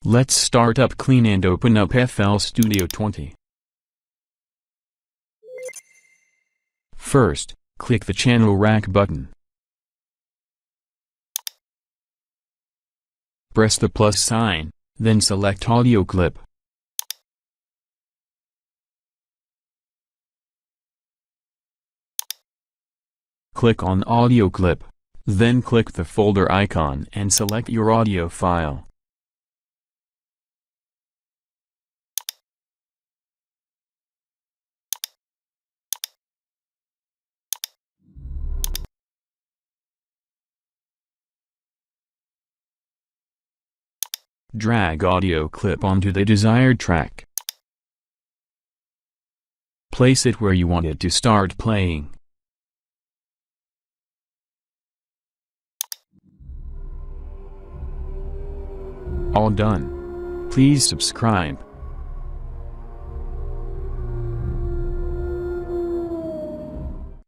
Let's start up clean and open up FL Studio 20. First, click the channel rack button. Press the plus sign, then select audio clip. Click on audio clip, then click the folder icon and select your audio file. Drag audio clip onto the desired track. Place it where you want it to start playing. All done. Please subscribe.